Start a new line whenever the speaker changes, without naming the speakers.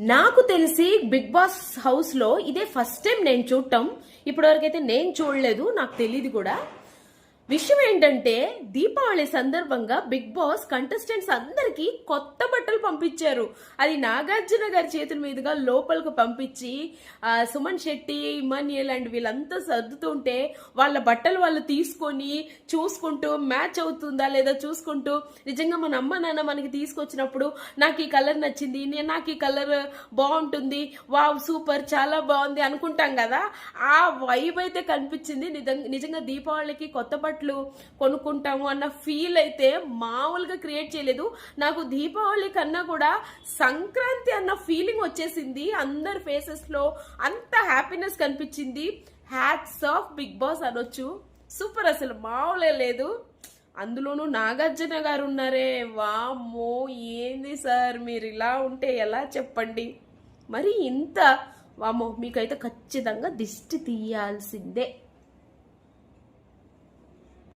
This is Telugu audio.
నాకు తెలిసి బిగ్ బాస్ హౌస్ లో ఇదే ఫస్ట్ టైం నేను చూడటం. ఇప్పటివరకైతే నేను చూడలేదు, నాకు తెలియదు కూడా. విషయం ఏంటంటే దీపావళి సందర్భంగా బిగ్ బాస్ కంటెస్టెంట్స్ అందరికి కొత్త బట్టలు పంపించారు. అది నాగార్జున గారి చేతుల మీదుగా లోపలికి పంపించి సుమన్ శెట్టి, ఇమాన్యుయల్ అండ్ వీళ్ళంతా సర్దుతుంటే వాళ్ళ బట్టలు వాళ్ళు తీసుకొని చూసుకుంటూ మ్యాచ్ అవుతుందా లేదా చూసుకుంటూ, నిజంగా మన అమ్మ నాన్న మనకి తీసుకొచ్చినప్పుడు నాకు ఈ కలర్ నచ్చింది, నాకు ఈ కలర్ బాగుంటుంది, వావ్ సూపర్ చాలా బాగుంది అనుకుంటాం కదా, ఆ వైబ్ అయితే కనిపించింది. నిజంగా దీపావళికి కొత్త బట్టలు కొనుక్కుంటాము అన్న ఫీల్ అయితే మామూలుగా క్రియేట్ చేయలేదు. నాకు దీపావళి కన్నా కూడా సంక్రాంతి అన్న ఫీలింగ్ వచ్చేసింది. అందరి ఫేసెస్ లో అంత హ్యాపీనెస్ కనిపించింది. హ్యాట్స్ ఆఫ్ బిగ్ బాస్ అనొచ్చు. సూపర్, అసలు మామూలే లేదు. అందులోనూ నాగార్జున గారు ఉన్నారే, వామ్మో ఏంది సార్ మీరు ఇలా ఉంటే ఎలా చెప్పండి. మరి ఇంత వామ్మో, మీకైతే ఖచ్చితంగా దిష్టి తీయాల్సిందే.